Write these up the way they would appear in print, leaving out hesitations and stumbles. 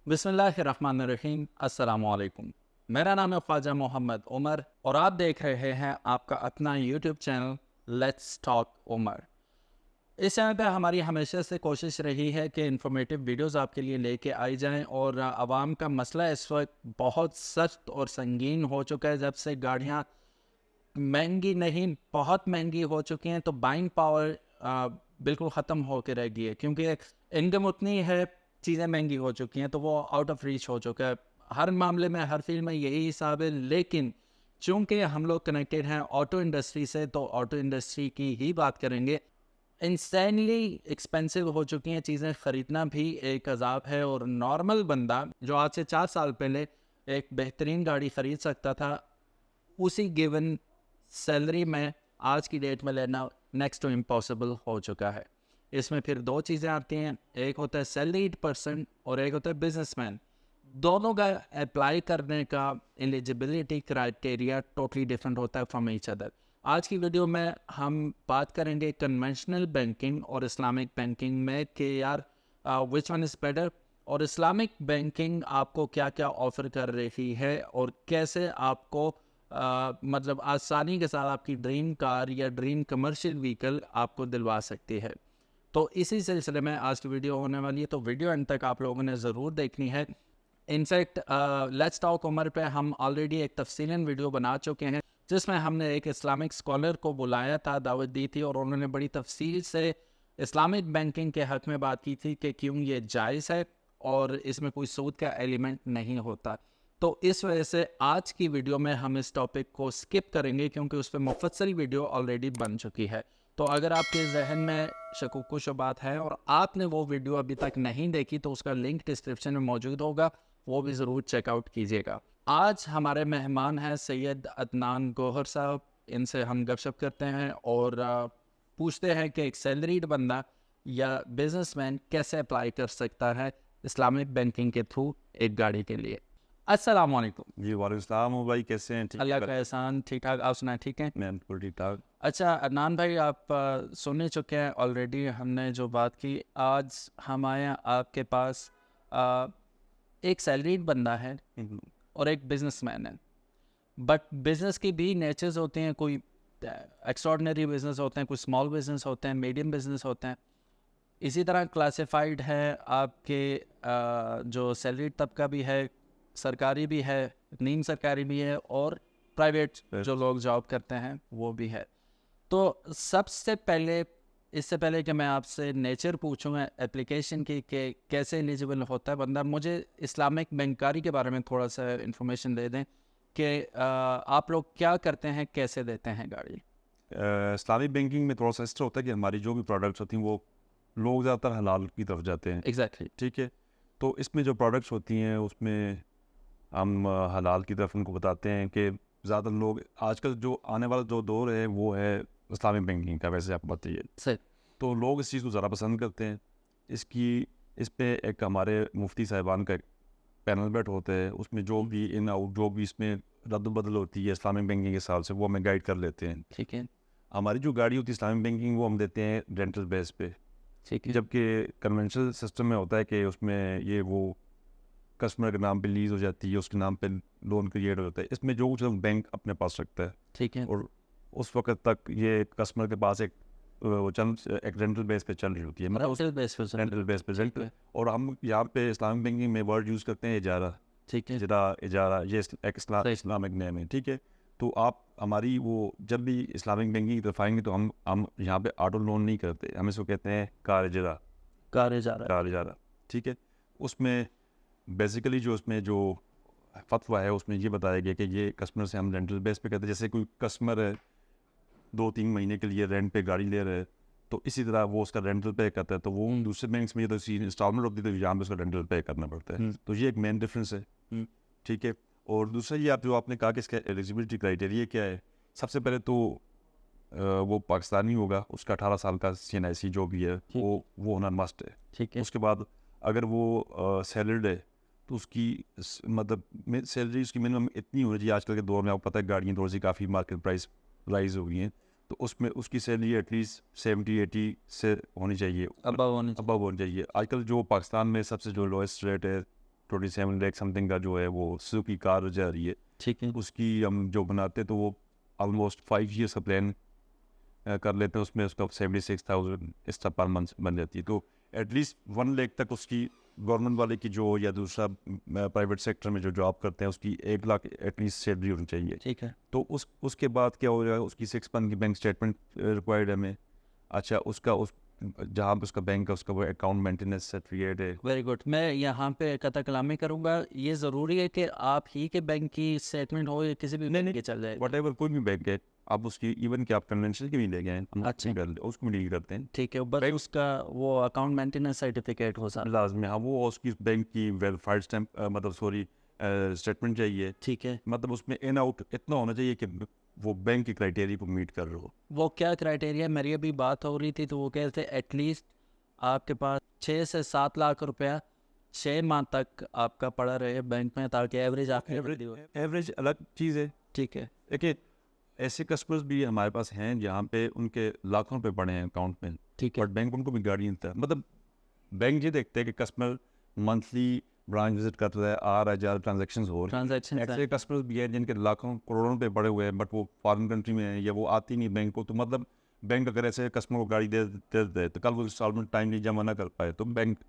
بسم اللہ الرحمن الرحیم۔ السلام علیکم، میرا نام ہے خواجہ محمد عمر اور آپ دیکھ رہے ہیں آپ کا اپنا YouTube channel let's talk Umar. اس چینل پہ ہماری ہمیشہ سے کوشش رہی ہے کہ انفارمیٹیو ویڈیوز آپ کے لیے لے کے آئی جائیں، اور عوام کا مسئلہ اس وقت بہت سخت اور سنگین ہو چکا ہے۔ جب سے گاڑیاں مہنگی نہیں بہت مہنگی ہو چکی ہیں تو بائنگ پاور بالکل ختم ہو کے رہ گئی ہے، کیونکہ انکم اتنی ہے، چیزیں مہنگی ہو چکی ہیں تو وہ آؤٹ آف ریچ ہو چکا ہے۔ ہر معاملے میں ہر فیلڈ میں یہی حساب ہے، لیکن چونکہ ہم لوگ کنیکٹڈ ہیں آٹو انڈسٹری سے تو آٹو انڈسٹری کی ہی بات کریں گے۔ انسینلی ایکسپینسو ہو چکی ہیں چیزیں، خریدنا بھی ایک عذاب ہے، اور نارمل بندہ جو آج سے 4 سال پہلے ایک بہترین گاڑی خرید سکتا تھا، اسی گیون سیلری میں آج کی ڈیٹ میں لینا نیکسٹ ٹو امپاسبل ہو چکا ہے۔ اس میں پھر دو چیزیں آتی ہیں، ایک ہوتا ہے سیلریڈ پرسن اور ایک ہوتا ہے بزنس مین۔ دونوں کا اپلائی کرنے کا ایلیجبلٹی کرائٹیریا ٹوٹلی ڈفرینٹ ہوتا ہے فرام ایچ ادر۔ آج کی ویڈیو میں ہم بات کریں گے کنونشنل بینکنگ اور اسلامک بینکنگ میں کہ یار وچ ون از بیٹر، اور اسلامک بینکنگ آپ کو کیا کیا آفر کر رہی ہے اور کیسے آپ کو مطلب آسانی کے ساتھ آپ کی ڈریم کار یا ڈریم کمرشل وہیکل آپ کو دلوا سکتی ہے۔ تو اسی سلسلے میں آج کی ویڈیو ہونے والی ہے، تو ویڈیو اینڈ تک آپ لوگوں نے ضرور دیکھنی ہے۔ انفیکٹ لیٹس ٹاک عمر پہ ہم آلریڈی ایک تفصیلاً ویڈیو بنا چکے ہیں، جس میں ہم نے ایک اسلامک اسکالر کو بلایا تھا، دعوت دی تھی، اور انہوں نے بڑی تفصیل سے اسلامک بینکنگ کے حق میں بات کی تھی کہ کیوں یہ جائز ہے اور اس میں کوئی سود کا ایلیمنٹ نہیں ہوتا۔ تو اس وجہ سے آج کی ویڈیو میں ہم اس ٹاپک کو سکپ کریں گے، کیونکہ اس پہ مفصل ویڈیو آلریڈی بن چکی ہے۔ تو اگر آپ کے ذہن میں شکوک و شبہات ہے اور آپ نے وہ ویڈیو ابھی تک نہیں دیکھی تو اس کا لنک ڈسکرپشن میں موجود ہوگا، وہ بھی ضرور چیک آؤٹ کیجیے گا۔ آج ہمارے مہمان ہیں سید عدنان گوہر صاحب، ان سے ہم گپ شپ کرتے ہیں اور پوچھتے ہیں کہ ایک سیلریڈ بندہ یا بزنس مین کیسے اپلائی کر سکتا ہے اسلامک بینکنگ کے تھرو ایک گاڑی کے لیے۔ السلام علیکم۔ جی وعلیکم السلام ہو بھائی، کیسے ہیں؟ اللہ کا احسان، ٹھیک ٹھاک، آپ سنائیں ٹھیک ہیں؟ میں بالکل ٹھیک ٹھاک۔ اچھا عدنان بھائی، آپ سن ہی چکے ہیں آلریڈی ہم نے جو بات کی۔ آج ہم آئے ہیں آپ کے پاس، ایک سیلریڈ بندہ ہے اور ایک بزنس مین ہے، بٹ بزنس کی بھی نیچرز ہوتے ہیں، کوئی ایکسٹراڈنری بزنس ہوتے ہیں، کوئی اسمال بزنس ہوتے ہیں، میڈیم بزنس ہوتے ہیں۔ اسی طرح کلاسیفائڈ ہے آپ کے جو سیلریڈ طبقہ بھی ہے، سرکاری بھی ہے، نیم سرکاری بھی ہے، اور پرائیویٹ جو لوگ جاب کرتے ہیں وہ بھی ہے۔ تو سب سے پہلے، اس سے پہلے کہ میں آپ سے نیچر پوچھوں گا اپلیکیشن کی کہ کیسے ایلیجیبل ہوتا ہے بندہ، مجھے اسلامک بینکاری کے بارے میں تھوڑا سا انفارمیشن دے دیں کہ آپ لوگ کیا کرتے ہیں، کیسے دیتے ہیں گاڑی؟ اسلامک بینکنگ میں تھوڑا سا اس طرح ہوتا ہے کہ ہماری جو بھی پروڈکٹس ہوتی ہیں وہ لوگ زیادہ تر حلال کی طرف جاتے ہیں۔ ایگزیکٹلی، ٹھیک ہے، تو اس میں جو پروڈکٹس ہوتی ہیں اس میں ہم حلال کی طرف ان کو بتاتے ہیں کہ زیادہ تر لوگ آج کل جو آنے والا جو دور ہے وہ ہے اسلامک بینکنگ کا، ویسے آپ کو بتائیے، صحیح، تو لوگ اس چیز کو ذرا پسند کرتے ہیں۔ اس پہ ایک ہمارے مفتی صاحبان کا ایک پینل بیٹھ ہوتا ہے، اس میں جو بھی ان آؤٹ جو بھی اس میں رد و بدل ہوتی ہے اسلامک بینکنگ کے حساب سے وہ ہمیں گائیڈ کر لیتے ہیں۔ ٹھیک ہے، ہماری جو گاڑی ہوتی ہے اسلامک بینکنگ وہ ہم دیتے ہیں رینٹل بیس پہ، ٹھیک ہے، جبکہ کنونشنل سسٹم میں ہوتا ہے کہ اس میں یہ وہ کسٹمر کے نام پہ لیز ہو جاتی ہے، اس کے نام پہ لون کریٹ ہو جاتا ہے۔ اس میں جو کچھ بینک اپنے پاس رکھتا ہے، ٹھیک ہے، اور اس وقت تک یہ کسٹمر کے پاس ایک رینٹل بیس پہ چل رہی ہوتی ہے، مطلب رینٹل بیس پہ رینٹ۔ اور ہم یہاں پہ اسلامک بینکنگ میں ورڈ یوز کرتے ہیں اجارہ، ٹھیک ہے، اجارہ، یہ ایک اسلامک نیم ہے۔ ٹھیک ہے، تو آپ ہماری وہ جب بھی اسلامک بینکنگ کی طرف آئیں گے تو ہم یہاں پہ آٹو لون نہیں کرتے، ہم اس کو کہتے ہیں کار اجارہ، کار اجارہ۔ ٹھیک ہے، اس میں بیسیکلی جو اس میں جو فتویٰ ہے اس میں یہ بتایا گیا کہ یہ کسٹمر سے ہم رینٹل بیس پہ کہتے ہیں۔ جیسے کوئی کسٹمر ہے 2-3 مہینے کے لیے رینٹ پہ گاڑی لے رہے ہے تو اسی طرح وہ اس کا رینٹل پے کرتا ہے، تو وہ دوسرے بینکس میں یہ تو انسٹالمنٹ ہوتی ہے تو یہاں پہ اس کا رینٹل پے کرنا پڑتا ہے، تو یہ ایک مین ڈفرینس ہے۔ ٹھیک ہے، اور دوسرا یہ جو آپ نے کہا کہ اس کا ایلیجیبلٹی کرائٹیریا کیا ہے، سب سے پہلے تو وہ پاکستانی ہوگا، اس کا 18 سال کا CNIC جو بھی ہے وہ ہونا مسٹ ہے۔ ٹھیک ہے، اس کے بعد اگر وہ سیلریڈ ہے تو اس کی مطلب سیلری اس کی منیمم اتنی ہونی چاہیے۔ آج کل کے دور میں آپ کو پتہ ہے گاڑیاں تھوڑی سی کافی مارکیٹ پرائز رائز ہو گئی ہیں، تو اس میں اس کی سیلری ایٹ لیسٹ 70-80 سے ہونی چاہیے، ابو ہونی چاہیے۔ آج کل جو پاکستان میں سب سے جو لوئسٹ ریٹ ہے 27 lakh سمتھنگ کا جو ہے وہ سوزوکی کار جا رہی ہے, ٹھیک ہے, اس کی ہم جو بناتے ہیں تو وہ آلموسٹ 5 ایئرس کا پلان کر لیتے ہیں, اس میں اس کا 76,000 اس طرح پر منتھ بن جاتی ہے. تو ایٹ لیسٹ 1 lakh تک اس کی گورنمنٹ والے کی جو یا دوسرا پرائیویٹ سیکٹر میں جو جاب کرتے ہیں اس کی 1 لاکھ ایٹ لیسٹ سیلری ہونی چاہیے. ٹھیک ہے, تو اس کے بعد کیا ہو جائے گا, اس کی 6 month کی بینک اسٹیٹمنٹ ریکوائرڈ ہے ہمیں. اچھا اس کا جہاں پہ اس کا بینک کا اس کا وہ اکاؤنٹ مینٹیننس سرٹیفکیٹ ہے. Very good. میں یہاں پہ قطع کلامی کروں گا, یہ ضروری ہے کہ آپ ہی کے بینک کی اسٹیٹمنٹ ہو یا کسی بھی بینک کی چل جائے؟ وٹ ایور کوئی بھی بینک ہے, آپ اس کی ایون کہ آپ کنونشنل کی بھی لے گئے ہیں, اچھا, اس کو بھی ڈیل کرتے ہیں. ٹھیک ہے, بس اس کا وہ اکاؤنٹ مینٹیننس سرٹیفکیٹ ہو سکتا لازمی, ہاں وہ اس کی بینک کی ویریفائڈ اسٹیمپ مطلب سوری اسٹیٹمنٹ چاہیے. ٹھیک ہے, مطلب اس میں ان آؤٹ اتنا ہونا چاہیے کہ وہ بینک کی کرائٹیریا کو میٹ کر رہے ہو. وہ کیا کرائٹیریا؟ میری ابھی بات ہو رہی تھی تو وہ کہتے تھے ایٹ لیسٹ آپ کے پاس 6 سے 7 لاکھ روپیہ 6 ماہ تک آپ کا پڑا رہے بینک میں, تاکہ ایوریج آپ ایوریج الگ چیز ہے. ٹھیک ہے, دیکھیے ایسے کسٹمرز بھی ہمارے پاس ہیں جہاں پہ ان کے لاکھوں روپے پڑے ہیں اکاؤنٹ میں, ٹھیک ہے, بٹ بینک ان کو بھی گاڑی نہیں دیتا. مطلب بینک یہ دیکھتے ہیں کہ کسٹمر منتھلی برانچ وزٹ کرتا ہے, آ رہا جا ٹرانزیکشنز ہو رہے ہیں. ایسے کسٹمرز بھی ہیں جن کے لاکھوں کروڑوں روپے پڑے ہوئے ہیں بٹ وہ فارن کنٹری میں ہیں یا وہ آتی نہیں بینک کو. تو مطلب بینک اگر ایسے کسٹمر کو گاڑی دے دے تو کل وہ انسٹالمنٹ ٹائملی جمع نہ کر پائے تو بینک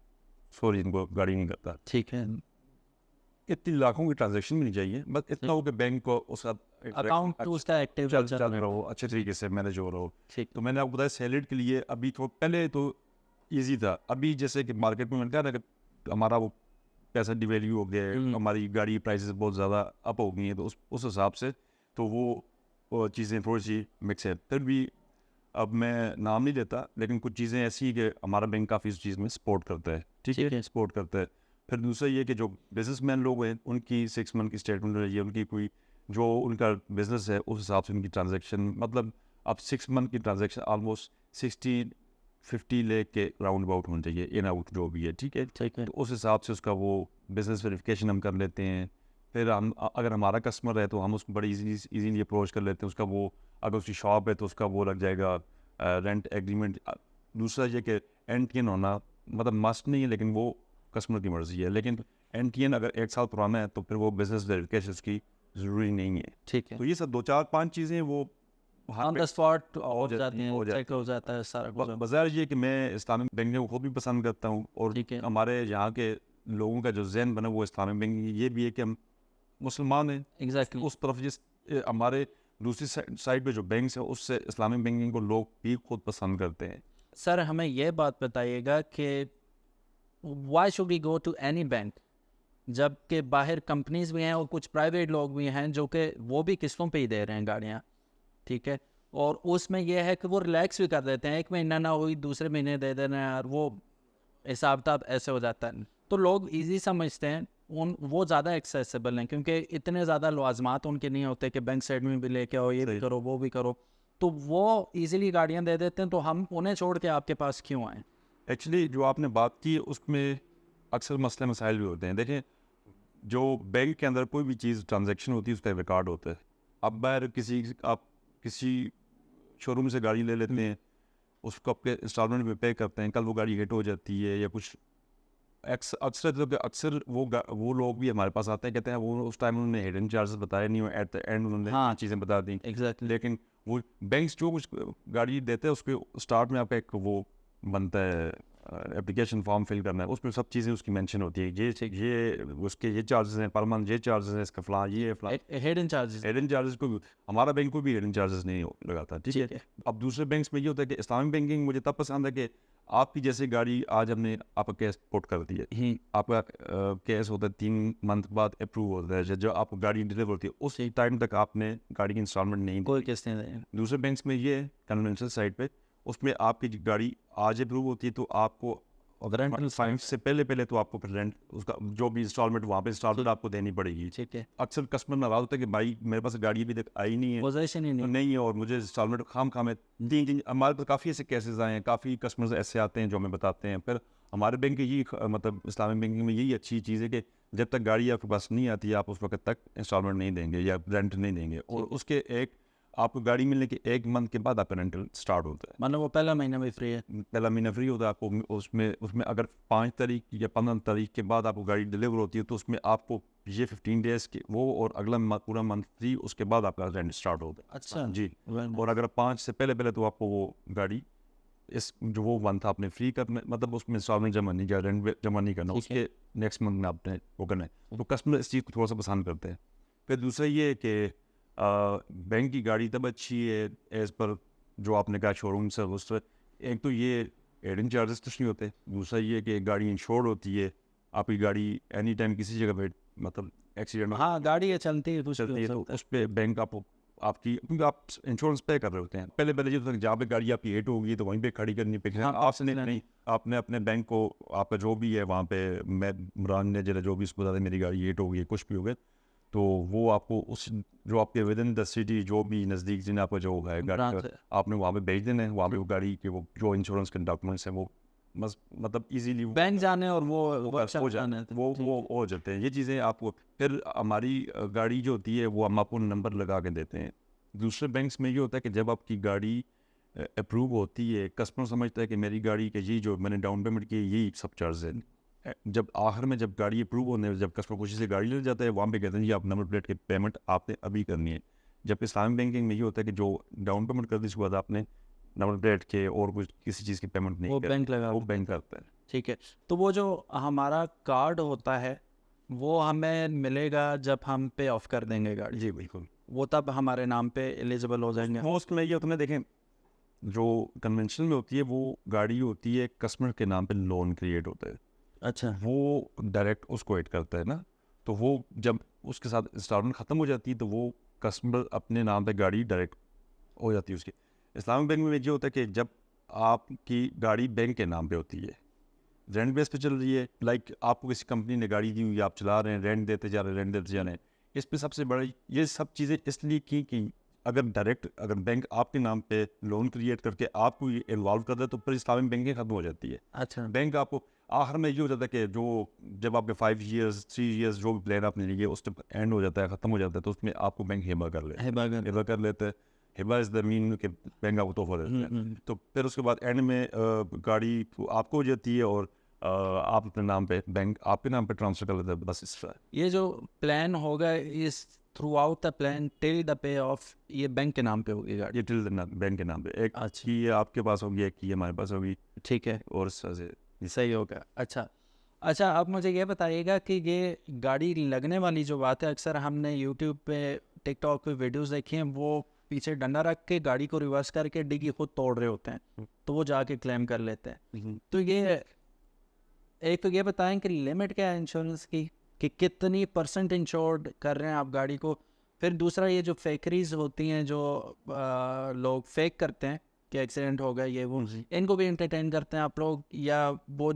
سوری ان کو گاڑی نہیں کرتا. ٹھیک ہے, اتنی لاکھوں کی ٹرانزیکشن بھی نہیں چاہیے, بس اتنا ہو کہ بینک کو اس کا اکاؤنٹ اس کا ایکٹیو چل رہا ہو, اچھے طریقے سے مینیج ہو رہا ہو. تو میں نے آپ کو بتایا سیلڈ کے لیے ابھی تو پہلے تو ایزی تھا, ابھی جیسے کہ مارکیٹ میں ملتا ہے نا کہ ہمارا وہ پیسہ ڈیویلیو ہو گیا ہے, ہماری گاڑی پرائسز بہت زیادہ اپ ہو گئی ہیں, تو اس حساب سے تو وہ چیزیں تھوڑی سی مکس ہے. پھر بھی اب میں نام نہیں لیتا لیکن کچھ چیزیں ایسی کہ ہمارا بینک کافی اس چیز میں سپورٹ کرتا ہے. ٹھیک ہے, سپورٹ کرتا ہے. پھر دوسرا یہ کہ جو بزنس مین لوگ ہیں ان کی 6 month کی اسٹیٹمنٹ رہی ہے, ان کی کوئی جو ان کا بزنس ہے اس حساب سے ان کی ٹرانزیکشن, مطلب اب 6 month کی ٹرانزیکشن آلموسٹ 60-50 lakh کے راؤنڈ اباؤٹ ہونا چاہیے ان آؤٹ جو بھی ہے. ٹھیک ہے, تو اس حساب سے اس کا وہ بزنس ویریفیکیشن ہم کر لیتے ہیں. پھر ہم اگر ہمارا کسٹمر ہے تو ہم اس کو بڑی ایزیلی اپروچ کر لیتے ہیں. اس کا وہ اگر اس کی شاپ ہے تو اس کا وہ لگ جائے گا رینٹ ایگریمنٹ. دوسرا یہ کہ این ٹی این ہونا مطلب مسٹ نہیں ہے لیکن وہ کسٹمر کی مرضی ہے, لیکن این ٹی این اگر 1 سال پرانا ہے تو پھر وہ بزنس ویریفیکیشن اس کی ضروری نہیں ہے. ٹھیک ہے, تو یہ سب 2-4-5 چیزیں وہ آن دا اسپاٹ ہو جاتی ہیں, چیک ہو جاتا ہے سارا کچھ. بظاہر یہ کہ میں اسلامک بینکنگ کو خود بھی پسند کرتا ہوں, اور ہمارے یہاں کے لوگوں کا جو ذہن بنا وہ اسلامک بینکنگ یہ بھی ہے کہ ہم مسلمان ہیں. ایگزیکٹلی, اس طرف جس ہمارے دوسری سائڈ پہ جو بینکس ہیں اس سے اسلامک بینکنگ کو لوگ بھی خود پسند کرتے ہیں. سر ہمیں یہ بات بتائیے گا کہ why should we go to any bank, جب کہ باہر کمپنیز بھی ہیں اور کچھ پرائیویٹ لوگ بھی ہیں جو کہ وہ بھی قسطوں پہ ہی دے رہے ہیں گاڑیاں. ٹھیک ہے, اور اس میں یہ ہے کہ وہ ریلیکس بھی کر دیتے ہیں, 1 مہینہ نہ ہوئی دوسرے مہینے دے دینا ہے, اور وہ حساب کتاب ایسے ہو جاتا ہے. تو لوگ ایزی سمجھتے ہیں, وہ زیادہ ایکسیسیبل ہیں کیونکہ اتنے زیادہ لوازمات ان کے نہیں ہوتے کہ بینک اسٹیٹمنٹ بھی لے کے آؤ, یہ بھی کرو وہ بھی کرو, تو وہ ایزیلی گاڑیاں دے دیتے ہیں. تو ہم انہیں چھوڑ کے آپ کے پاس کیوں آئیں؟ ایکچولی جو آپ نے بات کی اس میں اکثر مسئلے مسائل بھی ہوتے ہیں. دیکھیں جو بینک کے اندر کوئی بھی چیز ٹرانزیکشن ہوتی ہے اس کا ریکارڈ ہوتا ہے. اب باہر آپ کسی شو روم سے گاڑی لے لیتے ہیں, اس کو آپ کے انسٹالمنٹ میں پے کرتے ہیں, کل وہ گاڑی ہٹ ہو جاتی ہے یا کچھ اکثر وہ لوگ بھی ہمارے پاس آتے ہیں, کہتے ہیں وہ اس ٹائم انہوں نے ہڈن چارجز بتائے نہیں, ایٹ دا اینڈ انہوں نے چیزیں بتا دیں. لیکن وہ بینکس جو کچھ گاڑی دیتے ہیں اس کے اسٹارٹ میں آپ کا ایک وہ بنتا ہے اپلیکیشن فارم فل کرنا ہے, اس میں سب چیزیں اس کی مینشن ہوتی ہے, یہ اس کے یہ چارجز ہیں پر منتھ, یہ چارجز ہیں اس کا فلاں, یہ فلاں ہڈن چارجز کو ہمارا بینک کو بھی ہڈن چارجز نہیں لگاتا. ٹھیک ہے, اب دوسرے بینکس میں یہ ہوتا ہے کہ اسلامک بینکنگ مجھے تب پسند ہے کہ آپ کی جیسے گاڑی آج ہم نے آپ کا کیس پٹ کر دی ہے, آپ کا کیس ہوتا ہے 3 month بعد اپروو ہوتا ہے, جو آپ کو گاڑی ڈلیور ہوتی ہے اس ٹائم تک آپ نے گاڑی کی انسٹالمنٹ نہیں کوئی قسط نہیں دیں. دوسرے بینکس میں یہ کنونشنل سائٹ پہ اس میں آپ کی گاڑی آج اپروو ہوتی ہے تو آپ کو رینٹ فائن سے پہلے تو آپ کو رینٹ اس کا جو بھی انسٹالمنٹ وہاں پہ انسٹالمنٹ آپ کو دینی پڑے گی. ٹھیک ہے, اکثر کسٹمر ناراض ہوتا ہے کہ بھائی میرے پاس گاڑی ابھی تک آئی نہیں ہے, پوزیشن ہی نہیں ہے اور مجھے انسٹالمنٹ خام ہے. ہمارے پاس کافی ایسے کیسز آئے ہیں, کافی کسٹمرز ایسے آتے ہیں جو ہمیں بتاتے ہیں. پھر ہمارے بینک کی یہ مطلب اسلامک بینکنگ میں یہی اچھی چیز ہے کہ جب تک گاڑی آپ کے پاس نہیں آتی آپ اس وقت تک انسٹالمنٹ نہیں دیں گے یا رینٹ نہیں دیں گے. اور اس کے ایک آپ کو گاڑی ملنے کے 1 منتھ کے بعد آپ کا رینٹل اسٹارٹ ہوتا ہے. مطلب وہ پہلا مہینہ بھی فری ہے. پہلا مہینہ فری ہوتا ہے آپ کو. اس میں اگر 5 تاریخ یا 15 تاریخ کے بعد آپ کو گاڑی ڈلیور ہوتی ہے تو اس میں آپ کو یہ 15 ڈیز کے وہ اور اگلا پورا منتھ فری, اس کے بعد آپ کا رینٹ اسٹارٹ ہوتا ہے. اچھا جی. اور اگر 5 سے پہلے تو آپ کو وہ گاڑی اس جو وہ منتھ آپ نے فری کرنا, مطلب اس میں انسٹالمنٹ جمع نہیں کیا, رینٹ جمع نہیں کرنا, اس کے نیکسٹ منتھ میں آپ نے وہ کرنا ہے. تو کسٹمر اس چیز کو تھوڑا سا پسند کرتے ہیں. پھر دوسرا یہ ہے کہ بینک کی گاڑی تب اچھی ہے ایز پر جو آپ نے کہا شو روم سروس. ایک تو یہ ایڈنگ چارجز کچھ نہیں ہوتے, دوسرا یہ کہ گاڑی انشورڈ ہوتی ہے, آپ کی گاڑی اینی ٹائم کسی جگہ پہ مطلب ایکسیڈنٹ ہاں گاڑی ہے چلتی ہے تو اس پہ بینک آپ کی, کیونکہ آپ انشورنس پے کر رہے ہوتے ہیں. پہلے جو جہاں پہ گاڑی آپ کی ہٹ ہوگی تو وہیں پہ کھڑی کرنی پڑے گی. آپ نے نہیں, آپ نے اپنے بینک کو آپ کا جو بھی ہے وہاں پہ, میں عمران نے جو بھی اس کو بتا دیں میری گاڑی ہٹ ہوگی کچھ بھی ہو گئے تو وہ آپ کو اس جو آپ کے ود ان دا سٹی جو بھی نزدیک جن آپ کا جو ہے گاڑی آپ نے وہاں پہ بھیج دینا ہے. وہاں پہ وہ گاڑی کے وہ جو انشورنس کے ڈاکومنٹس ہیں وہ مطلب ایزیلی بینک جانے اور وہ ہو جاتے ہیں یہ چیزیں آپ کو. پھر ہماری گاڑی جو ہوتی ہے وہ ہم آپ کو نمبر لگا کے دیتے ہیں. دوسرے بینکس میں یہ ہوتا ہے کہ جب آپ کی گاڑی اپروو ہوتی ہے, کسٹمر سمجھتا ہے کہ میری گاڑی کے یہ جو میں نے ڈاؤن پیمنٹ کی یہی سب چارج ہے. جب آخر میں جب گاڑی اپروو ہونے جب کسٹمر خوشی سے گاڑی لے جاتا ہے وہاں پہ کہتے ہیں جی آپ نمبر پلیٹ کی پیمنٹ آپ نے ابھی کرنی ہے. جب اسلامک بینکنگ میں یہ ہوتا ہے کہ جو ڈاؤن پیمنٹ کر دی اس کے بعد آپ نے نمبر پلیٹ کے اور کچھ کسی چیز کی پیمنٹ نہیں, وہ بینک کرتا ہے. ٹھیک ہے. تو وہ جو ہمارا کارڈ ہوتا ہے وہ ہمیں ملے گا جب ہم پے آف کر دیں گے گاڑی. جی بالکل, وہ تب ہمارے نام پہ ایلیجیبل ہو جائیں گے. موسٹ میں یہ ہوتا ہے, دیکھیں جو کنونشنل میں ہوتی ہے وہ گاڑی ہوتی ہے کسٹمر کے نام پہ لون کریٹ ہوتا ہے. اچھا, وہ ڈائریکٹ اس کو ایڈ کرتا ہے نا, تو وہ جب اس کے ساتھ انسٹالمنٹ ختم ہو جاتی ہے تو وہ کسٹمر اپنے نام پہ گاڑی ڈائریکٹ ہو جاتی ہے اس کی. اسلامک بینک میں یہ ہوتا ہے کہ جب آپ کی گاڑی بینک کے نام پہ ہوتی ہے, رینٹ بیس پہ چل رہی ہے, لائک آپ کو کسی کمپنی نے گاڑی دی ہوئی آپ چلا رہے ہیں, رینٹ دیتے جا رہے ہیں, اس پہ سب سے بڑا یہ سب چیزیں اس لیے کی کہ اگر بینک آپ کے نام پہ لون کریٹ کر کے آپ کو انوالو کر دے تو پھر اسلامک بینکنگ ختم ہو جاتی ہے. اچھا, بینک آپ کو آخر میں یہ ہو جاتا ہے کہ جو جب آپ کے 5 ایئرز 3 ایئرز جو بھی پلان آپ نے لیے اس میں اینڈ ہو جاتا ہے, ختم ہو جاتا ہے, تو اس میں آپ کو بینک ہیبا کر لیتا ہے. ہیبا از دا مین کہ بینک آپ کو تحفہ دیتا ہے. تو پھر اس کے بعد اینڈ میں گاڑی آپ کو ہو جاتی ہے اور آپ اپنے نام پہ بینک آپ کے نام پہ ٹرانسفر کر لیتے ہیں. بس اس طرح یہ جو پلان ہوگا اس throughout the plan till the pay off یہ بینک کے نام پہ ہوگی گاڑی. یہ ٹل بینک کے نام پہ ایک کی آپ کے پاس ہوگی, ایک کی ہمارے پاس ہوگی. ٹھیک ہے, اور اس طرح سے صحیح ہوگا. اچھا اب مجھے یہ بتائیے گا کہ یہ گاڑی لگنے والی جو بات ہے, اکثر ہم نے یوٹیوب پہ ٹک ٹاک پہ ویڈیوز دیکھی ہیں, وہ پیچھے ڈنڈا رکھ کے گاڑی کو ریورس کر کے ڈگی خود توڑ رہے ہوتے ہیں تو وہ جا کے کلیم کر لیتے ہیں. تو یہ ایک تو یہ بتائیں کہ لمٹ کیا ہے انشورنس کی, کہ کتنی % انشورڈ کر رہے ہیں آپ گاڑی کو. پھر دوسرا یہ جو فیکریز ہوتی ہیں جو لوگ فیک کرتے ہیں کہ ایکسیڈنٹ ہو گیا یہ وہ, ان کو بھی انٹرٹین کرتے ہیں آپ لوگ, یا وہ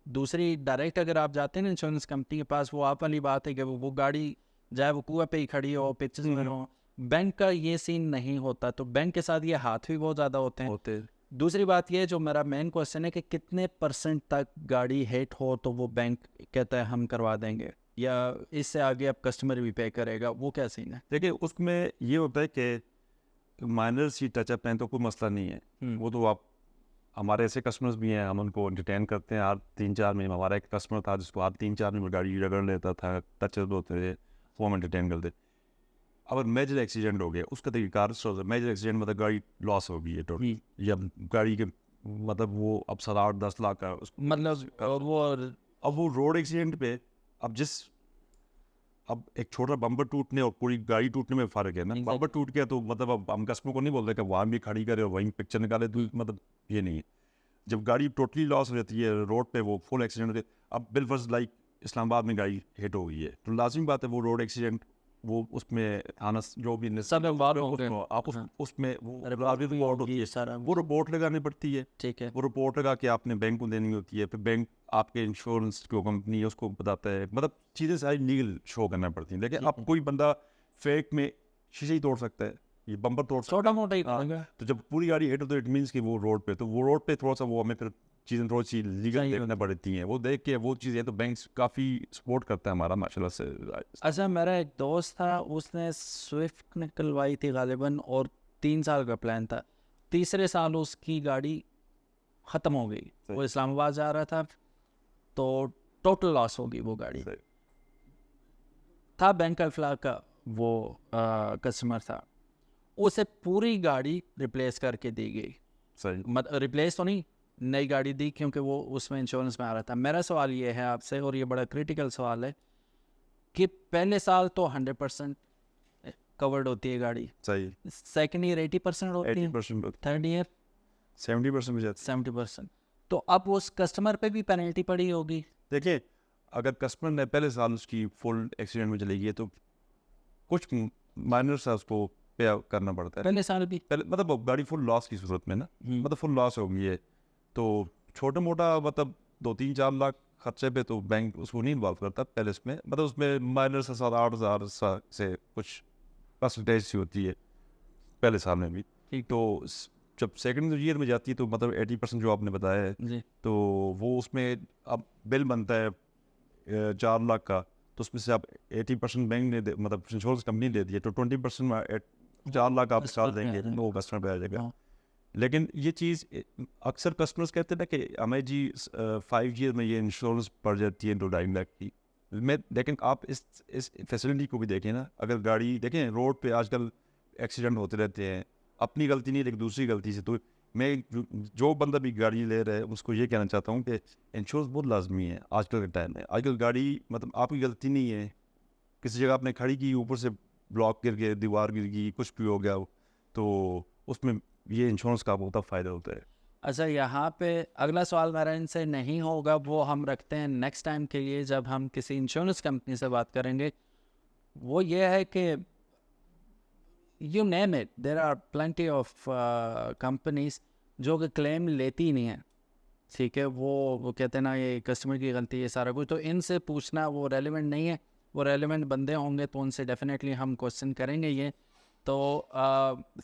دوسری ڈائریکٹ اگر آپ جاتے ہیں نا انشورنس کمپنی کے پاس, وہ آپ والی بات ہے کہ وہ گاڑی جائے وہ کنویں پہ ہی کھڑی ہو, پکچرز میں ہو. بینک کا یہ سین نہیں ہوتا, تو بینک کے ساتھ یہ ہاتھ بھی بہت زیادہ ہوتے ہیں. دوسری بات یہ جو میرا مین کوشچن ہے کہ کتنے % تک گاڑی ہٹ ہو تو وہ بینک کہتا ہے ہم کروا دیں گے, یا اس سے آگے اب کسٹمر بھی پے کرے گا, وہ کیا سین ہے؟ دیکھیں اس میں یہ ہوتا ہے کہ مائنر سی ٹچ اپ ہیں تو کوئی مسئلہ نہیں ہے. وہ تو آپ ہمارے ایسے کسٹمرز بھی ہیں, ہم ان کو انٹرٹین کرتے ہیں. ہر 3-4 مہینے ہمارا ایک کسٹمر تھا جس کو ہر 3-4 مہینے گاڑی رگڑ لیتا تھا, ٹچز ہوتے تھے, وہ ہم انٹرٹین کرتے. اگر میجر ایکسیڈنٹ ہو گیا اس کا طریقہ کار میجر ایکسیڈنٹ مطلب گاڑی لاس ہو گئی ہے ٹوٹل, یا گاڑی کے مطلب وہ اب 7-8-10 لاکھ کا مطلب وہ اب وہ روڈ ایکسیڈنٹ پہ اب ایک چھوٹا بمپر ٹوٹنے اور پوری گاڑی ٹوٹنے میں فرق ہے نا. بمپر ٹوٹ گیا تو مطلب اب ہم کسٹمر کو نہیں بولتے کہ وہاں بھی کھڑی کرے اور وہیں پکچر نکالے, تو مطلب یہ نہیں ہے. جب گاڑی ٹوٹلی لاس ہو جاتی ہے روڈ پہ, وہ فل ایکسیڈنٹ ہوتے, اب بالفرض لائک اسلام آباد میں گاڑی ہٹ ہو گئی ہے تو لازمی بات ہے وہ روڈ ایکسیڈنٹ وہ اس میں تھانہ جو بھی سب آپ اس میں وہ رپورٹ لگانی پڑتی ہے. ٹھیک ہے, وہ رپورٹ لگا کے آپ نے بینک کو دینی ہوتی ہے, پھر بینک آپ کے انشورنس جو کمپنی ہے اس کو بتاتا ہے. مطلب چیزیں ساری لیگل شو کرنا پڑتی ہیں. لیکن اب کوئی بندہ فیک میں شیشے ہی توڑ سکتا ہے, یہ بمپر توڑ چھوٹا موٹا ہی تو جب پوری گاڑی ہٹ ہو تو اٹ مینس کہ وہ روڈ پہ, تو وہ روڈ پہ تھوڑا سا وہ ہمیں پھر چیزیں تھوڑی سی لیگل دیکھنا پڑتی ہیں, وہ دیکھ کے وہ چیزیں تو بینکس کافی سپورٹ کرتا ہے ہمارا ماشاء اللہ سے. اچھا میرا ایک دوست تھا, اس نے سوئفٹ نکلوائی تھی غالباً, اور 3 سال کا پلان تھا. تیسرے سال اس کی گاڑی ختم ہو گئی, وہ اسلام آباد جا رہا تھا, تو ٹوٹل لاس ہوگی وہ گاڑی. تھا بینک الفلاح کا وہ کسٹمر تھا, اسے پوری گاڑی ریپلیس کر کے دی گئی. ریپلیس تو نہیں, نئی گاڑی دی, کیونکہ وہ اس میں انشورنس میں آ رہا تھا. میرا سوال یہ ہے آپ سے, اور یہ بڑا کریٹیکل سوال ہے, کہ پہلے سال تو 100% کورڈ ہوتی ہے گاڑی, صحیح, سیکنڈ ایئر 80% ہوتی ہے, تھرڈ ایئر 70% بھی جاتی 70%. تو اب اس کسٹمر پہ بھی پینلٹی پڑی ہوگی. دیکھیں اگر کسٹمر نے پہلے سال اس کی فل ایکسیڈنٹ میں چلی گئی ہے تو کچھ مائنر سا اس کو پے کرنا پڑتا ہے پہلے سال بھی, مطلب گاڑی فل لاس کی صورت میں نا, مطلب فل لاس ہو گئی ہے تو چھوٹا موٹا مطلب 2-3-4 لاکھ خرچے پہ تو بینک اس کو نہیں انوالو کرتا پہلے اس میں, مطلب اس میں مائنر سے 7-8 ہزار سے کچھ پرسنٹیج سی ہوتی ہے پہلے سال میں بھی. تو جب سیکنڈ ایئر میں جاتی ہے تو مطلب 80% جو آپ نے بتایا ہے, تو وہ اس میں اب بل بنتا ہے 4 لاکھ کا, تو اس میں سے آپ 80% بینک نے مطلب انشورنس کمپنی دے دی ہے, تو 20% 4 لاکھ آپ سال دیں گے, وہ کسٹمر پہ آ جائے گا. لیکن یہ چیز اکثر کسٹمرز کہتے ہیں نا کہ ہمیں جی 5 ایئر میں یہ انشورنس پڑ جاتی ہے 2-2.5 لاکھ کی. لیکن آپ اس فیسلٹی کو بھی دیکھیں نا, اگر گاڑی دیکھیں روڈ پہ آج کل ایکسیڈنٹ ہوتے رہتے ہیں, اپنی غلطی نہیں لیکن دوسری غلطی سے. تو میں جو بندہ بھی گاڑی لے رہا ہے اس کو یہ کہنا چاہتا ہوں کہ انشورنس بہت لازمی ہے آج کل کے ٹائم میں. آج کل گاڑی مطلب آپ کی غلطی نہیں ہے, کسی جگہ آپ نے کھڑی کی, اوپر سے بلاک گر گئے, دیوار گر گئی, کچھ بھی ہو گیا, تو اس میں یہ انشورنس کا بہت فائدہ ہوتا ہے. اچھا یہاں پہ اگلا سوال میرا ان سے نہیں ہوگا, وہ ہم رکھتے ہیں نیکسٹ ٹائم کے لیے جب ہم کسی انشورنس کمپنی سے بات کریں گے. وہ یہ ہے کہ you name it, there are plenty of companies جو کہ کلیم لیتی نہیں ہیں, ٹھیک ہے, وہ کہتے ہیں نا یہ کسٹمر کی غلطی ہے سارا کچھ, تو ان سے پوچھنا وہ ریلیونٹ نہیں ہے. وہ ریلیونٹ بندے ہوں گے تو ان سے ڈیفینیٹلی ہم کوشچن کریں گے یہ. تو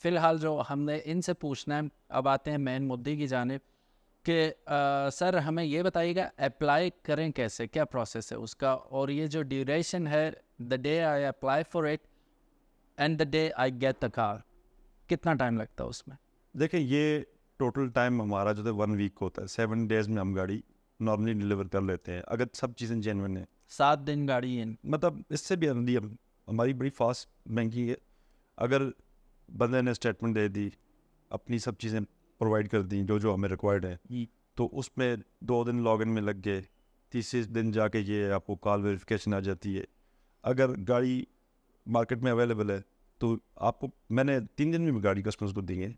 فی الحال جو ہم نے ان سے پوچھنا ہے, اب آتے ہیں مین مدعے کی جانب, کہ سر ہمیں یہ بتائیے گا اپلائی کریں کیسے, کیا پروسیس ہے اس کا, اور یہ جو ڈیوریشن ہے the day I apply for it and the day I get the car, کتنا ٹائم لگتا ہے اس میں؟ دیکھیں یہ ٹوٹل ٹائم ہمارا جو ہے 1 ویک ہوتا ہے, 7 days میں ہم گاڑی نارملی ڈلیور کر لیتے ہیں اگر سب چیزیں جینوئن ہیں. 7 دن گاڑی ہے, مطلب اس سے بھی اندھی ہماری بڑی فاسٹ بینکنگ ہے. اگر بندے نے اسٹیٹمنٹ دے دی, اپنی سب چیزیں پرووائڈ کر دیں جو ہمیں ریکوائرڈ ہیں, تو اس میں 2 دن لاگ ان میں لگ گئے, تیسرے دن جا کے یہ آپ کو کال ویریفیکیشن آ جاتی ہے. اگر گاڑی مارکیٹ میں اویلیبل ہے تو آپ کو, میں نے 3 دن میں گاڑی کسٹمرز کو دی ہے.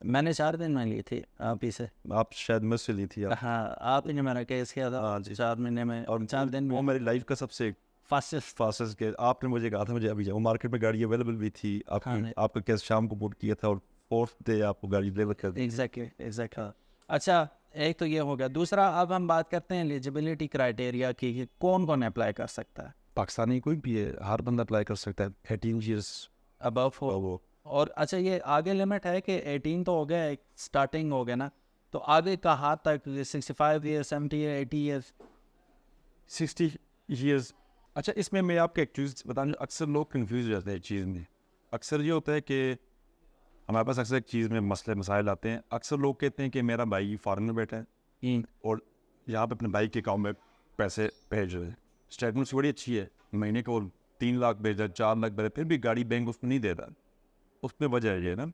میں نے 4 دن میں لی تھی آپ ہی سے, آپ شاید مجھ سے لی تھی. ہاں آپ ہی نے میرا کیس کیا تھا. ہاں جی, 4 مہینے میں, اور 4 دن میں وہ میری لائف کا سب سے فاسٹسٹ کے آپ نے مجھے کہا تھا مجھے ابھی جاؤ, مارکیٹ میں گاڑی اویلیبل بھی تھی, آپ کا کیس شام کو پوٹ کیا تھا اور 4th ڈے آپ کو گاڑی ڈلیور کر دی. ایگزیکٹلی. اچھا ایک تو یہ ہو گیا. دوسرا اب ہم بات کرتے ہیں ایلیجبلٹی کرائٹیریا کی, کہ کون کون اپلائی کر سکتا ہے؟ پاکستانی کوئی بھی ہے, ہر بندہ اپلائی کر سکتا ہے 18 ایئرس ابو ہو. اور اچھا یہ آگے لمٹ ہے کہ 18 تو ہو گیا, ایک اسٹارٹنگ ہو گیا نا, تو آگے کہاں تک 65 ایئر 70 ایئر 80 ایئر 60 ایئرس؟ اچھا اس میں آپ کو ایک چیز بتاؤں, اکثر لوگ کنفیوز ہو جاتے ہیں ایک چیز میں. اکثر یہ ہوتا ہے کہ ہمارے پاس اکثر ایک چیز میں مسائل آتے ہیں. اکثر لوگ کہتے ہیں کہ میرا بھائی فارن میں بیٹھا ہے اور یہاں پہ اپنے بھائی کے اکاؤنٹ میں پیسے بھیج رہے ہیں, اسٹیٹمنٹس بڑی اچھی ہے, مہینے کو 3 لاکھ بھیج رہا ہے, 4 لاکھ بھیج رہا ہے, پھر بھی گاڑی بینک اس میں نہیں دے رہا. اس میں وجہ ہے یہ نا,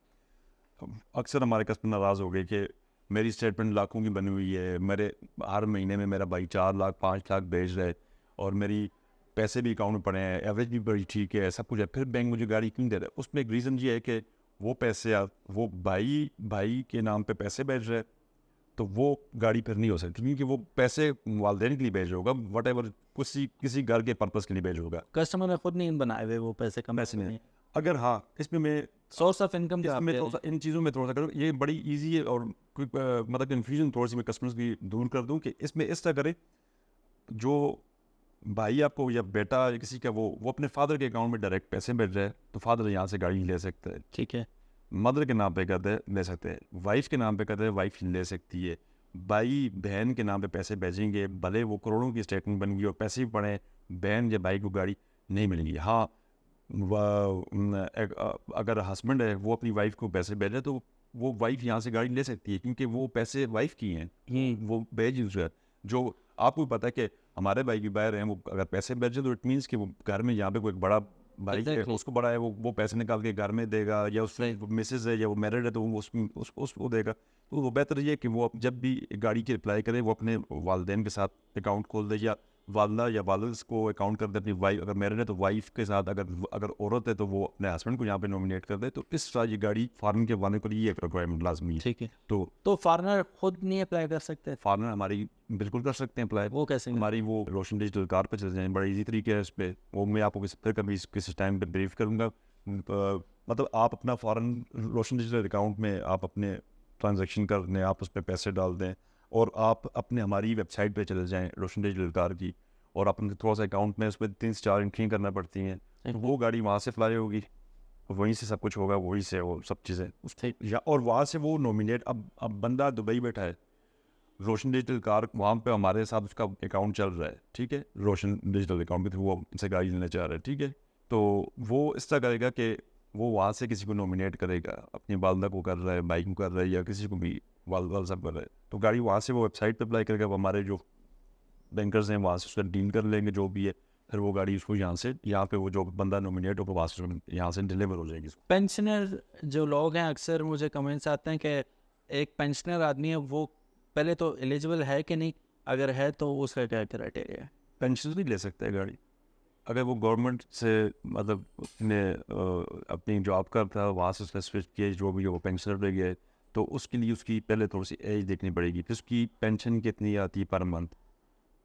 اکثر ہمارے کسٹمر ناراض ہو گئے کہ میری اسٹیٹمنٹ لاکھوں کی بنی ہوئی ہے, میرے ہر مہینے میں میرا بھائی 4 لاکھ 5 لاکھ بھیج رہا ہے, اور میری پیسے بھی اکاؤنٹ میں پڑے ہیں, ایوریج بھی بڑی ٹھیک ہے, سب کچھ ہے, پھر بینک مجھے گاڑی کیوں دے رہا ہے؟ اس میں ایک ریزن یہ ہے کہ وہ پیسے وہ بھائی کے نام پہ پیسے بھیج رہے, تو وہ گاڑی پھر نہیں ہو سکتی, کیونکہ وہ پیسے والدین کے لیے بھیج ہوگا, وٹ ایور کسی گھر کے پرپز کے لیے بھیج ہوگا. کسٹمر نے خود نہیں بنائے ہوئے وہ پیسے, کم پیسے نہیں. اگر ہاں اس میں سورس آف انکم ان چیزوں میں تھوڑا سا کروں, یہ بڑی ایزی ہے, اور مطلب کنفیوژن تھوڑی سی میں کسٹمرز کی دور کر دوں کہ اس میں اس طرح کرے, جو بھائی آپ کو یا بیٹا یا کسی کا وہ اپنے فادر کے اکاؤنٹ میں ڈائریکٹ پیسے بھیج رہے ہیں, تو فادر یہاں سے گاڑی لے سکتا ہے, ٹھیک ہے. مدر کے نام پہ کرتے لے سکتے ہیں, وائف کے نام پہ کرتے وائف لے سکتی ہے, بھائی بہن کے نام پہ پیسے بھیجیں گے، بھلے وہ کروڑوں کی اسٹیٹمنٹ بن گئی اور پیسے بھی پڑیں، بہن یا بھائی کو گاڑی نہیں ملے گی. ہاں اگر ہسبینڈ ہے وہ اپنی وائف کو پیسے بھیجے تو وہ وائف یہاں سے گاڑی لے سکتی ہے، کیونکہ وہ پیسے وائف کی ہیں، وہ بھیج دوسرا. جو آپ کو پتہ ہے کہ ہمارے بھائی بھی باہر ہیں، وہ اگر پیسے بھیجے تو اٹ مینس کہ وہ گھر میں یہاں پہ کوئی بڑا بھائی ہے، اس کو بڑا ہے، وہ پیسے نکال کے گھر میں دے گا، یا اس مسز ہے یا وہ میرڈ ہے تو وہ اس کو دے گا. تو وہ بہتر یہ ہے کہ وہ جب بھی گاڑی کی اپلائی کرے وہ اپنے والدین کے ساتھ اکاؤنٹ کھول دے، یا والدہ یا والد کو اکاؤنٹ کر دے اپنی وائف، اگر میرڈ ہے تو وائف کے ساتھ، اگر عورت ہے تو وہ اپنے ہسبینڈ کو یہاں پہ نومینیٹ کر دے. تو اس طرح یہ گاڑی فارن کے بنانے کے لیے ایک ریکوائرمنٹ لازمی ہے. ٹھیک ہے. تو فارنر خود نہیں اپلائی کر سکتے؟ فارنر ہماری بالکل کر سکتے ہیں اپلائی. وہ کیسے؟ ہماری وہ روشن ڈیجیٹل کار پہ چل جائیں، بڑا ایزی طریقے ہے اس پہ. وہ میں آپ کو پھر کبھی کسی ٹائم پہ بریف کروں گا. مطلب آپ اپنا فارن روشن ڈیجیٹل اکاؤنٹ میں آپ اپنے ٹرانزیکشن کر دیں، آپ اس پہ پیسے ڈال دیں، اور آپ اپنے ہماری ویب سائٹ پہ چلے جائیں روشن ڈیجیٹل کار کی، اور اپنے تھوڑا سا اکاؤنٹ میں اس پہ 3 سے 4 انٹری کرنا پڑتی ہیں. وہ گاڑی وہاں سے اپلائی ہوگی، وہیں سے سب کچھ ہوگا، وہیں سے وہ سب چیزیں اور وہاں سے وہ نومینیٹ. اب بندہ دبئی بیٹھا ہے، روشن ڈیجیٹل کار وہاں پہ ہمارے ساتھ اس کا اکاؤنٹ چل رہا ہے، ٹھیک ہے، روشن ڈیجیٹل اکاؤنٹ پہ وہ ان سے گاڑی لینا چاہ رہا ہے، ٹھیک ہے. تو وہ اس طرح کرے گا کہ وہ وہاں سے کسی کو نومینیٹ کرے گا، اپنی والدہ کو کر رہا ہے، بھائی کو کر رہا ہے، یا کسی کو بھی والدہ سب کر رہا ہے. تو گاڑی وہاں سے وہ ویب سائٹ پہ اپلائی کرے گا. ہمارے جو بینکرز ہیں وہاں سے اس کا ڈیل کر لیں گے جو بھی ہے، پھر وہ گاڑی اس کو یہاں پہ وہ جو بندہ نومینیٹ ہوگا وہاں سے یہاں سے ڈلیور ہو جائے گی. پینشنر جو لوگ ہیں، اکثر مجھے کمنٹس آتے ہیں کہ ایک پینشنر آدمی ہے، وہ پہلے تو ایلیجبل ہے کہ نہیں، اگر ہے تو اس کا کیا کرائٹیریا ہے؟ پینشن نہیں لے سکتا ہے گاڑی اگر وہ گورنمنٹ سے مطلب نے اپنی جاب کرتا ہے وہاں سے اس نے سوئچ کیا، جو بھی وہ پینشنر پہ گیا ہے، تو اس کے لیے اس کی پہلے تھوڑی سی ایج دیکھنی پڑے گی. پھر اس کی پینشن کتنی آتی ہے پر منتھ،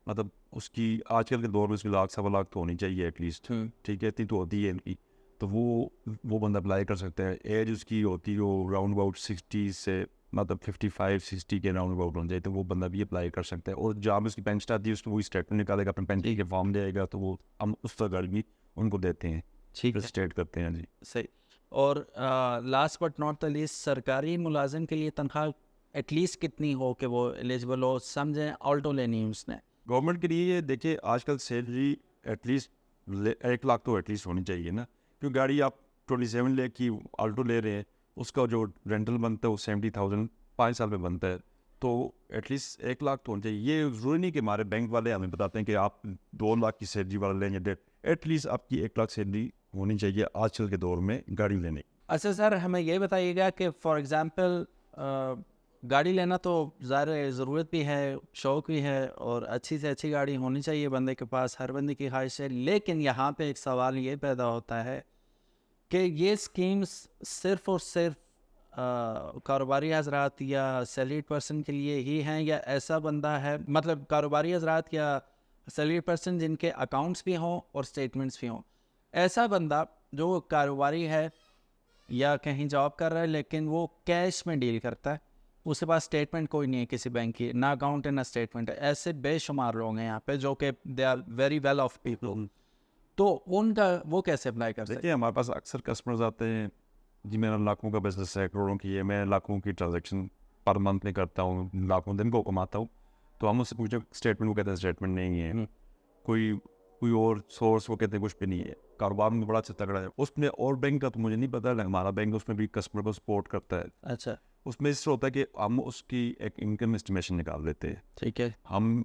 مطلب اس کی آج کل کے دور میں اس کی 1,00,000-1.25 لاکھ تو ہونی چاہیے ایٹ لیسٹ، ٹھیک ہے، اتنی تو ہوتی ہے ان کی. تو وہ بندہ اپلائی کر سکتا ہے. ایج اس کی ہوتی ہے وہ راؤنڈ اباؤٹ 60 سے مطلب 55-60 کے راؤنڈ اباؤٹ ہو جائے تو وہ بندہ بھی اپلائی کر سکتا ہے. اور جہاں اس کی پینشن آتی ہے اس کو وہ اسٹیٹمنٹ نکالے گا، اپنے پینشن کے فارم دے گا، تو وہ ہم اس طرح گاڑی بھی ان کو دیتے ہیں، اسٹیٹ کرتے ہیں. جی صحیح. اور last but not the least, سرکاری ملازم کے لیے تنخواہ ایٹ لیسٹ کتنی ہو کہ وہ ایلیجبل ہو؟ سمجھیں آلٹو لینی ہے اس نے گورنمنٹ کے لیے. دیکھیے آج کل سیلری ایٹ لیسٹ 1 لاکھ تو ایٹ لیسٹ ہونی چاہیے نا، کیونکہ گاڑی آپ 27 لاکھ کی آلٹو لے رہے ہیں، اس کا جو رینٹل بنتا ہے وہ 70,000 5 سال میں بنتا ہے، تو ایٹ لیسٹ 1 لاکھ تو ہونا چاہیے. یہ ضروری نہیں کہ ہمارے بینک والے ہمیں بتاتے ہیں کہ آپ 2 لاکھ کی سیلری والا لیں یا ایٹ لیسٹ آپ کی 1 لاکھ سیلری ہونی چاہیے آج کل کے دور میں گاڑی لینے. اچھا سر، ہمیں یہ بتائیے گا کہ فار ایگزامپل گاڑی لینا تو ظاہر ضرورت بھی ہے، شوق بھی ہے، اور اچھی سے اچھی گاڑی ہونی چاہیے بندے کے پاس، ہر بندے کی خواہش ہے. لیکن یہاں پہ ایک سوال یہ پیدا ہوتا ہے کہ یہ اسکیمز صرف اور صرف کاروباری حضرات یا سیلریڈ پرسن کے لیے ہی ہیں، یا ایسا بندہ ہے، مطلب کاروباری حضرات یا سیلریڈ پرسن جن کے اکاؤنٹس بھی ہوں اور اسٹیٹمنٹس بھی ہوں، ایسا بندہ جو کاروباری ہے یا کہیں جاب کر رہا ہے لیکن وہ کیش میں ڈیل کرتا ہے، اس کے پاس اسٹیٹمنٹ کوئی نہیں ہے کسی بینک کی، نہ اکاؤنٹ ہے نہ اسٹیٹمنٹ ہے، ایسے بے شمار لوگ ہیں یہاں پہ جو کہ they are very well off people, تو ان کا وہ کیسے اپلائی کر سکتے ہیں؟ دیکھیے ہمارے پاس اکثر کسٹمرز آتے ہیں، جی میرا لاکھوں کا بزنس ہے، کروڑوں کی ہے، میں لاکھوں کی ٹرانزیکشن پر منتھ میں کرتا ہوں، لاکھوں دن کو کماتا ہوں. تو ہم اس سے پوچھیں اسٹیٹمنٹ، وہ کہتے ہیں اسٹیٹمنٹ نہیں ہے، کوئی اور سورس وہ کہتے ہیں کچھ بھی نہیں ہے. کاروبار میں بڑا اچھا تگڑا ہے اس میں. اور بینک کا تو مجھے نہیں پتا، ہمارا بینک اس میں بھی کسٹمر کو سپورٹ کرتا ہے. اچھا، اس میں اس سے ہوتا ہے کہ ہم اس کی ایک انکم اسٹیمیشن نکال دیتے ہیں، ٹھیک ہے، ہم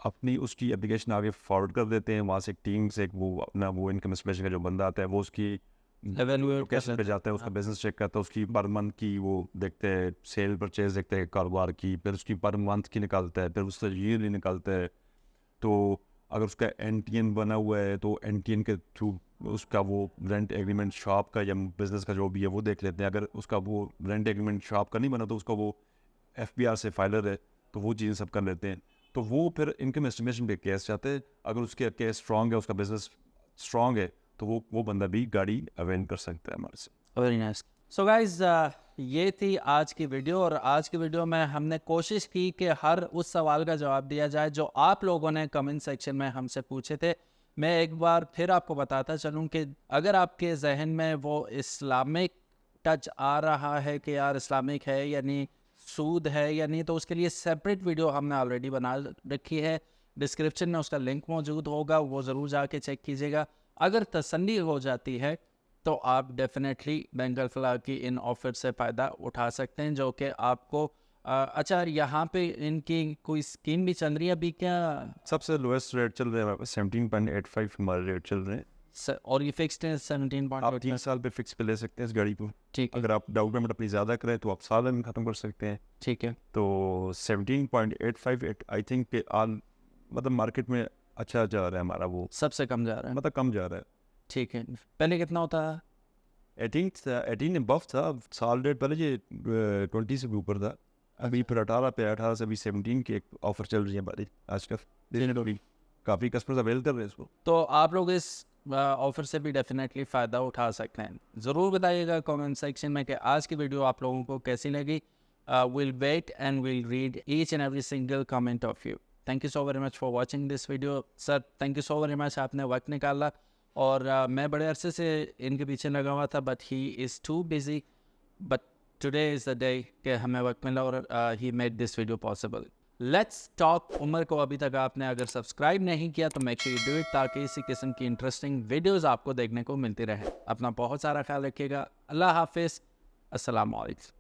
اپنی اس کی اپلیکیشن آگے فارورڈ کر دیتے ہیں، وہاں سے ایک ٹیم سے وہ اپنا وہ انکم اسٹیمیشن کا جو بندہ آتا ہے وہ اس کی لوکیشن پہ جاتا ہے، اس کا بزنس چیک کرتا ہے، اس کی پر منتھ کی وہ دیکھتے ہیں، سیل پرچیز دیکھتے ہیں کاروبار کی، پھر اس کی پر منتھ کی نکالتا ہے، پھر اس سے ایئرلی نکالتا ہے. تو اگر اس کا این ٹی این بنا ہوا ہے تو این ٹی این کے تھرو اس کا وہ رینٹ ایگریمنٹ شاپ کا یا بزنس کا جو بھی ہے وہ دیکھ لیتے ہیں. اگر اس کا وہ رینٹ ایگریمنٹ شاپ کا نہیں بنا تو اس کا وہ ایف بی آر سے فائلر ہے، تو وہ چیزیں سب کر لیتے ہیں. تو وہ پھر انکم اسٹیمیشن پہ کیس جاتے ہیں. اگر اس کے کیس اسٹرانگ ہے، اس کا بزنس اسٹرانگ ہے، تو وہ بندہ بھی گاڑی اوین کر سکتا ہے ہمارے سے. Very nice. سو گائز، یہ تھی آج کی ویڈیو، اور آج کی ویڈیو میں ہم نے کوشش کی کہ ہر اس سوال کا جواب دیا جائے جو آپ لوگوں نے کمنٹ سیکشن میں ہم سے پوچھے تھے. میں ایک بار پھر آپ کو بتاتا چلوں کہ اگر آپ کے ذہن میں وہ اسلامک ٹچ آ رہا ہے کہ یار اسلامک ہے یا نہیں، سود ہے یا نہیں، تو اس کے لیے سیپریٹ ویڈیو ہم نے آلریڈی بنا رکھی ہے، ڈسکرپشن میں اس کا لنک موجود ہوگا، وہ ضرور جا کے چیک کیجیے گا۔ اگر تسلی ہو جاتی ہے تو آپ ڈیفینیٹلی بینک الفلاح کی ان آفر سے فائدہ اٹھا سکتے ہیں، جو کہ آپ کو اچھا یہاں پہ ان کی کوئی اسکیم بھی چل رہی ہے ابھی کیا؟ سب سے لویسٹ ریٹ چل رہے ہیں ہمارے پاس 17.85 ہمارے ریٹ چل رہے ہیں، اور یہ فکسڈ ہے 17.8؟ آپ 3 سال پہ فکس پہ لے سکتے ہیں اس گاڑی کو۔ ٹھیک ہے، اگر آپ ڈاؤن پیمنٹ اپنی زیادہ کریں تو آپ سال میں ختم کر سکتے ہیں۔ ٹھیک ہے، تو 17.85 آئی تھنک کہ مطلب مارکیٹ میں اچھا جا رہا ہے ہمارا، وہ سب سے کم جا رہا ہے، مطلب کم جا رہا ہے۔ ٹھیک ہے۔ پہلے کتنا ہوتا ہے؟ 18 بف تھا سال ریٹ، پہلے یہ 20 سے بھی اوپر تھا، ابھی پھر 18 پہ 18 سے ابھی 17 کی ایک آفر چل رہی ہے ہماری آج کل، کافی کسٹمرز اویل کر رہے ہیں اس کو۔ تو آپ لوگ اس آفر سے بھی ڈیفینیٹلی فائدہ اٹھا سکتے ہیں۔ ضرور بتائیے گا کامنٹ سیکشن میں کہ آج کی ویڈیو آپ لوگوں کو کیسی لگی۔ We'll wait and we'll read each and every single comment of you. Thank you so very much for watching this video. Sir thank you so very much, آپ نے وقت نکالا، اور میں بڑے عرصے سے ان کے پیچھے لگا ہوا تھا، but he is too busy, but today is the day کہ ہمیں وقت ملا اور he made this video possible. Let's talk Umar کو ابھی تک آپ نے اگر سبسکرائب نہیں کیا تو make sure you do it, تاکہ اسی قسم کی انٹرسٹنگ ویڈیوز آپ کو دیکھنے کو ملتی رہے۔ اپنا بہت سارا خیال رکھیے گا۔ اللہ حافظ، السلام علیکم۔